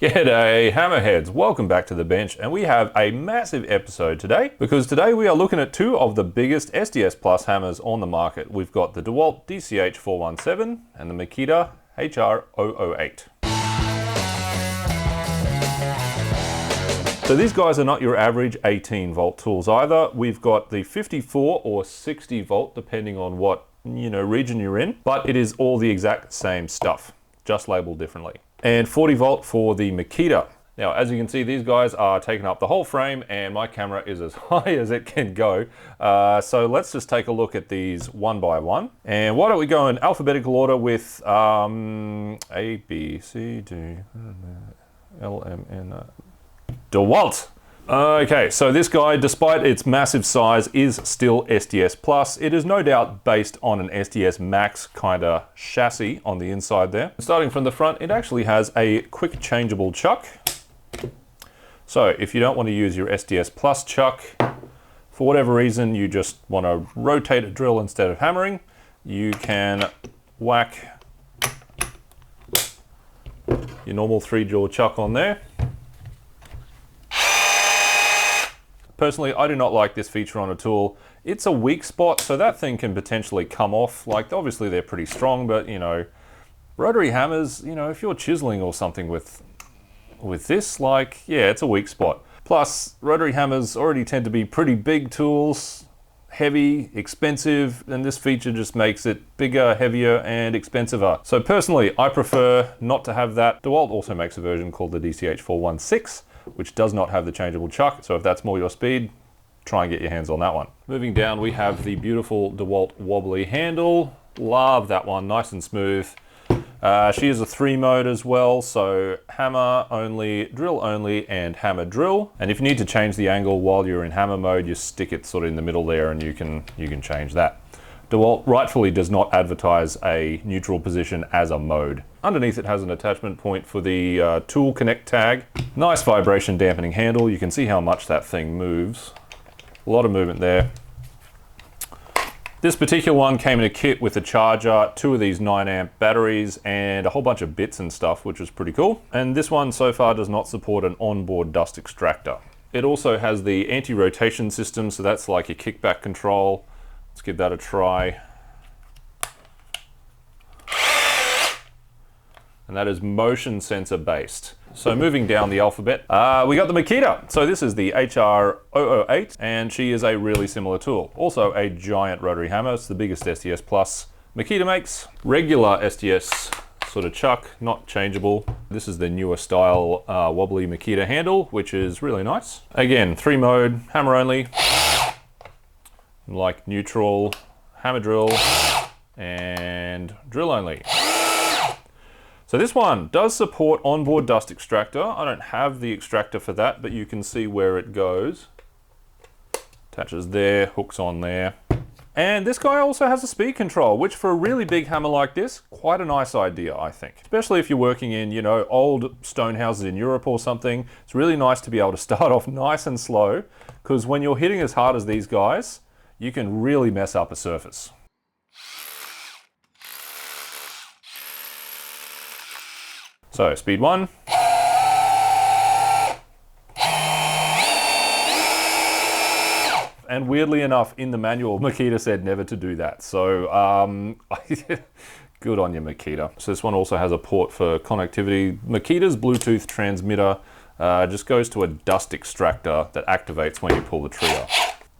G'day Hammerheads, welcome back to the bench, and we have a massive episode today because today we are looking at two of the biggest SDS Plus hammers on the market. We've got the DeWalt DCH417 and the Makita HR008. So these guys are not your average 18 volt tools either. We've got the 54 or 60 volt depending on what region you're in, but it is all the exact same stuff, just labeled differently. And 40 volt for the Makita. Now, as you can see, these guys are taking up the whole frame and my camera is as high as it can go. So let's just take a look at these one by one. And why don't we go in alphabetical order with A, B, C, D, L, M, N, DeWalt. Okay, so this guy, despite its massive size, is still SDS Plus. It is no doubt based on an SDS Max kind of chassis on the inside there. Starting from the front, it actually has a quick changeable chuck. So if you don't want to use your SDS Plus chuck, for whatever reason you just want to rotate a drill instead of hammering, you can whack your normal 3-jaw chuck on there. Personally, I do not like this feature on a tool. It's a weak spot, so that thing can potentially come off. Like, obviously they're pretty strong, but rotary hammers, if you're chiseling or something with this, like, yeah, it's a weak spot. Plus, rotary hammers already tend to be pretty big tools, heavy, expensive, and this feature just makes it bigger, heavier, and expensiver. So personally, I prefer not to have that. DeWalt also makes a version called the DCH416, which does not have the changeable chuck. So if that's more your speed, try and get your hands on that one. Moving down, we have the beautiful DeWalt wobbly handle. Love that one, nice and smooth. She is a 3-mode as well, so hammer only, drill only, and hammer drill. And if you need to change the angle while you're in hammer mode, you stick it sort of in the middle there and you can change that. DeWalt rightfully does not advertise a neutral position as a mode. Underneath it has an attachment point for the tool connect tag. Nice vibration dampening handle. You can see how much that thing moves. A lot of movement there. This particular one came in a kit with a charger, 2 of these 9-amp batteries, and a whole bunch of bits and stuff, which is pretty cool. And this one so far does not support an onboard dust extractor. It also has the anti-rotation system, so that's like your kickback control. Let's give that a try. And that is motion sensor based. So moving down the alphabet, we got the Makita. So this is the HR008, and she is a really similar tool. Also a giant rotary hammer. It's the biggest SDS Plus Makita makes. Regular SDS sort of chuck, not changeable. This is the newer style wobbly Makita handle, which is really nice. Again, 3-mode, hammer only. Like neutral, hammer drill, and drill only. So this one does support onboard dust extractor. I don't have the extractor for that, but you can see where it goes. Attaches there, hooks on there. And this guy also has a speed control, which for a really big hammer like this, quite a nice idea, I think. Especially if you're working in, old stone houses in Europe or something. It's really nice to be able to start off nice and slow, because when you're hitting as hard as these guys, you can really mess up a surface. So speed 1. And weirdly enough, in the manual, Makita said never to do that. So good on you, Makita. So this one also has a port for connectivity. Makita's Bluetooth transmitter just goes to a dust extractor that activates when you pull the trigger.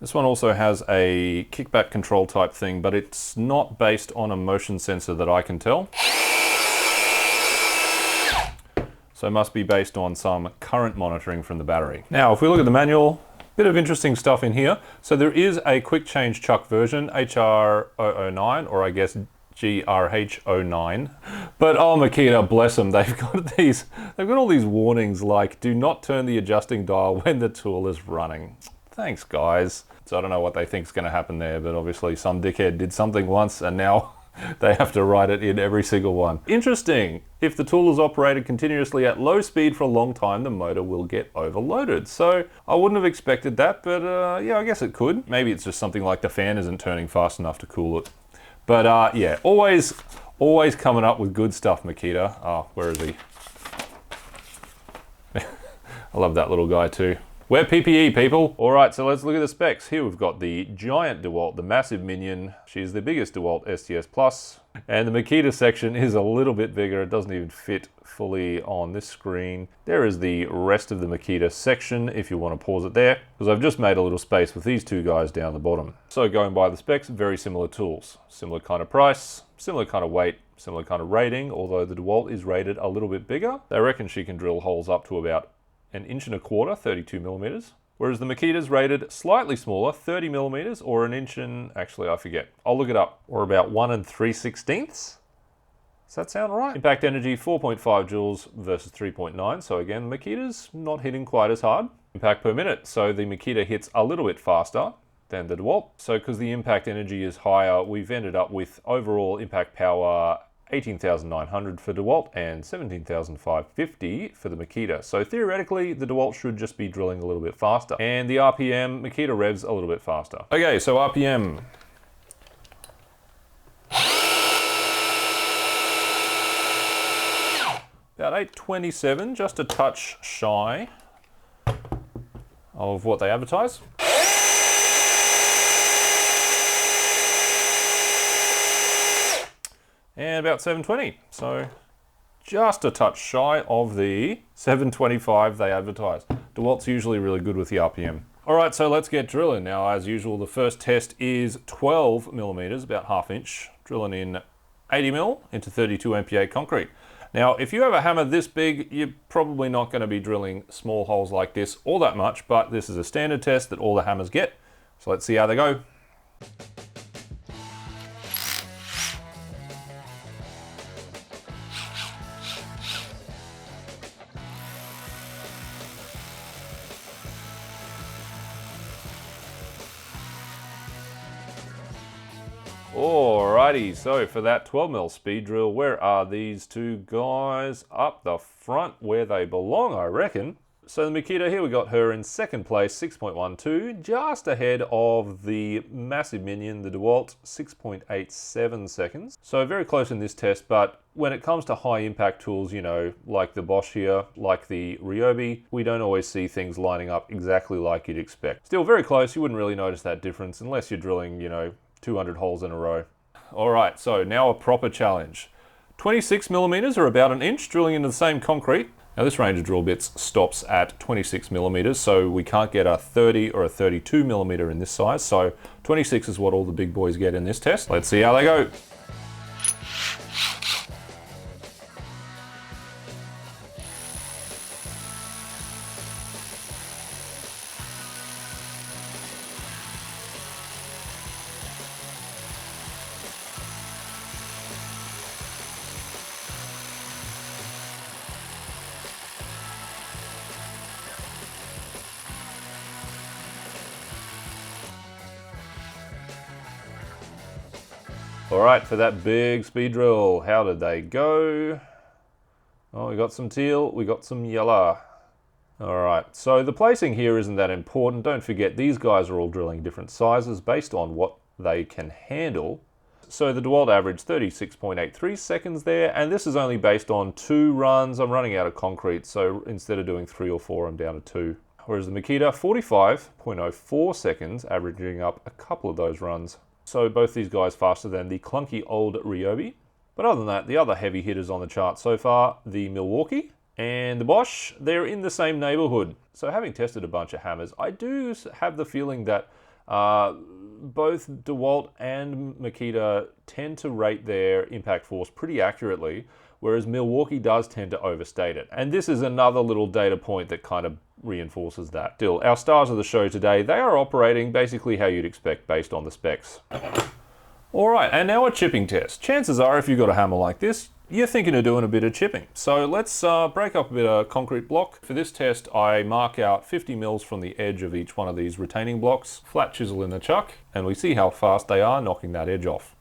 This one also has a kickback control type thing, but it's not based on a motion sensor that I can tell. So it must be based on some current monitoring from the battery. Now, if we look at the manual, bit of interesting stuff in here. So there is a quick change chuck version, HR009, or I guess GRH09. But oh, Makita, bless them, they've got all these warnings like, do not turn the adjusting dial when the tool is running. Thanks, guys. So I don't know what they think is going to happen there, but obviously some dickhead did something once and now they have to write it in every single one. Interesting. If the tool is operated continuously at low speed for a long time, the motor will get overloaded. So I wouldn't have expected that, but yeah, I guess it could. Maybe it's just something like the fan isn't turning fast enough to cool it. But yeah, always coming up with good stuff, Makita. Oh, where is he? I love that little guy too. Wear PPE, people. All right, so let's look at the specs. Here we've got the giant DeWalt, the massive minion. She's the biggest DeWalt STS Plus. And the Makita section is a little bit bigger. It doesn't even fit fully on this screen. There is the rest of the Makita section if you want to pause it there, because I've just made a little space with these two guys down the bottom. So going by the specs, very similar tools. Similar kind of price, similar kind of weight, similar kind of rating, although the DeWalt is rated a little bit bigger. They reckon she can drill holes up to about 1.25 inches, 32 millimeters. Whereas the Makita's rated slightly smaller, 30 millimeters, or 1 inch and, actually I forget, I'll look it up, or about 1 3/16. Does that sound right? Impact energy, 4.5 joules versus 3.9. So again, the Makita's not hitting quite as hard. Impact per minute, so the Makita hits a little bit faster than the DeWalt. So because the impact energy is higher, we've ended up with overall impact power 18,900 for DeWalt and 17,550 for the Makita. So theoretically, the DeWalt should just be drilling a little bit faster. And the RPM, Makita revs a little bit faster. Okay, so RPM. About 827, just a touch shy of what they advertise. And about 720, so just a touch shy of the 725 they advertise. DeWalt's usually really good with the RPM. All right, so let's get drilling. Now, as usual, the first test is 12 millimeters, about 1/2 inch, drilling in 80 mil into 32 MPa concrete. Now, if you have a hammer this big, you're probably not going to be drilling small holes like this all that much, but this is a standard test that all the hammers get. So let's see how they go. Alrighty, so for that 12 mil speed drill, where are these two guys? Up the front where they belong, I reckon. So the Makita, here we got her in second place, 6.12, just ahead of the massive minion, the DeWalt, 6.87 seconds. So very close in this test, but when it comes to high impact tools, you know, like the Bosch here, like the Ryobi, we don't always see things lining up exactly like you'd expect. Still very close, you wouldn't really notice that difference unless you're drilling, you know, 200 holes in a row. All right, so now a proper challenge. 26 millimeters or about 1 inch, drilling into the same concrete. Now this range of drill bits stops at 26 millimeters, so we can't get a 30 or a 32 millimeter in this size. So 26 is what all the big boys get in this test. Let's see how they go. All right, for that big speed drill, how did they go? Oh, we got some teal, we got some yellow. All right, so the placing here isn't that important. Don't forget, these guys are all drilling different sizes based on what they can handle. So the DeWalt averaged 36.83 seconds there, and this is only based on 2 runs. I'm running out of concrete, so instead of doing 3 or 4, I'm down to 2. Whereas the Makita, 45.04 seconds, averaging up a couple of those runs. So both these guys faster than the clunky old Ryobi. But other than that, the other heavy hitters on the chart so far, the Milwaukee and the Bosch, they're in the same neighborhood. So having tested a bunch of hammers, I do have the feeling that both DeWalt and Makita tend to rate their impact force pretty accurately, whereas Milwaukee does tend to overstate it. And this is another little data point that kind of reinforces that. Still, our stars of the show today, they are operating basically how you'd expect based on the specs. All right, and now a chipping test. Chances are if you've got a hammer like this, you're thinking of doing a bit of chipping. So let's break up a bit of concrete block. For this test, I mark out 50 mils from the edge of each one of these retaining blocks, flat chisel in the chuck, and we see how fast they are knocking that edge off.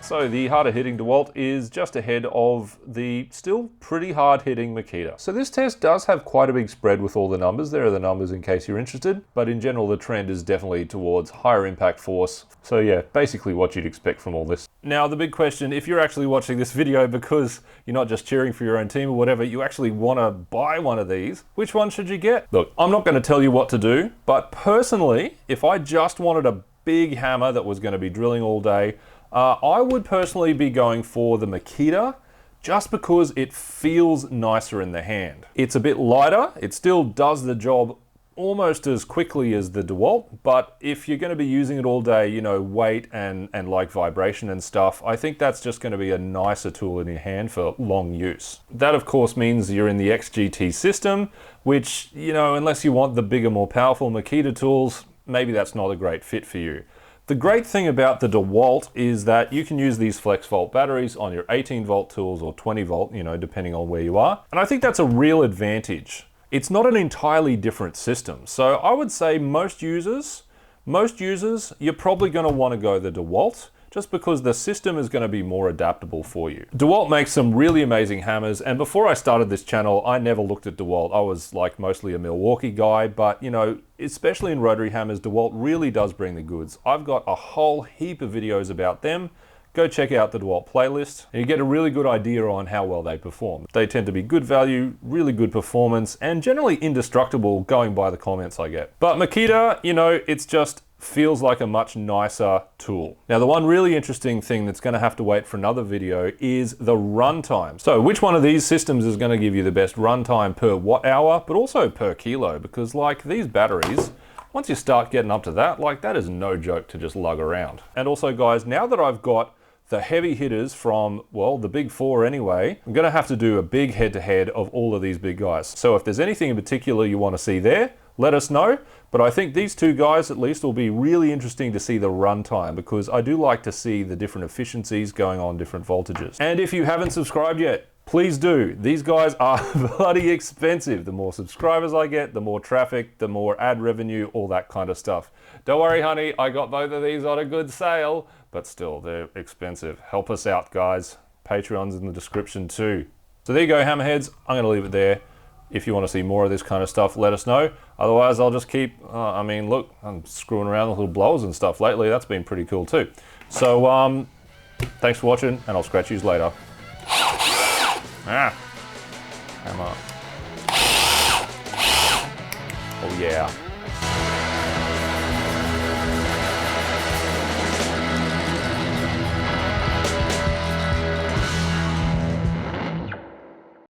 So the harder hitting DeWalt is just ahead of the still pretty hard hitting Makita. So this test does have quite a big spread with all the numbers. There are the numbers in case you're interested, but in general the trend is definitely towards higher impact force. So yeah, basically what you'd expect from all this. Now the big question, if you're actually watching this video because you're not just cheering for your own team or whatever, you actually want to buy one of these, which one should you get? Look, I'm not going to tell you what to do, but personally, if I just wanted a big hammer that was going to be drilling all day, I would personally be going for the Makita just because it feels nicer in the hand. It's a bit lighter, it still does the job almost as quickly as the DeWalt, but if you're going to be using it all day, you know, weight and like vibration and stuff, I think that's just going to be a nicer tool in your hand for long use. That of course means you're in the XGT system, which, you know, unless you want the bigger, more powerful Makita tools, maybe that's not a great fit for you. The great thing about the DeWalt is that you can use these flex volt batteries on your 18 volt tools or 20 volt, you know, depending on where you are. And I think that's a real advantage. It's not an entirely different system. So I would say most users, you're probably going to want to go the DeWalt just because the system is going to be more adaptable for you. DeWalt makes some really amazing hammers, and before I started this channel, I never looked at DeWalt. I was like mostly a Milwaukee guy, but you know, especially in rotary hammers, DeWalt really does bring the goods. I've got a whole heap of videos about them. Go check out the DeWalt playlist and you get a really good idea on how well they perform. They tend to be good value, really good performance, and generally indestructible going by the comments I get. But Makita, you know, it's just feels like a much nicer tool. Now, the one really interesting thing that's going to have to wait for another video is the runtime. So which one of these systems is going to give you the best runtime per watt hour, but also per kilo? Because like these batteries, once you start getting up to that, like that is no joke to just lug around. And also guys, now that I've got the heavy hitters from, well, the big four anyway, I'm gonna have to do a big head-to-head of all of these big guys. So if there's anything in particular you want to see there, let us know. But I think these two guys at least will be really interesting to see the runtime, because I do like to see the different efficiencies going on different voltages. And if you haven't subscribed yet, please do. These guys are bloody expensive. The more subscribers I get, the more traffic, the more ad revenue, all that kind of stuff. Don't worry, honey, I got both of these on a good sale, but still, they're expensive. Help us out, guys. Patreon's in the description too. So there you go, hammerheads. I'm gonna leave it there. If you want to see more of this kind of stuff, let us know. Otherwise, I'll just keep, I mean, look, I'm screwing around with little blowers and stuff lately. That's been pretty cool too. So, thanks for watching, and I'll scratch yous later. Hammer. Oh yeah.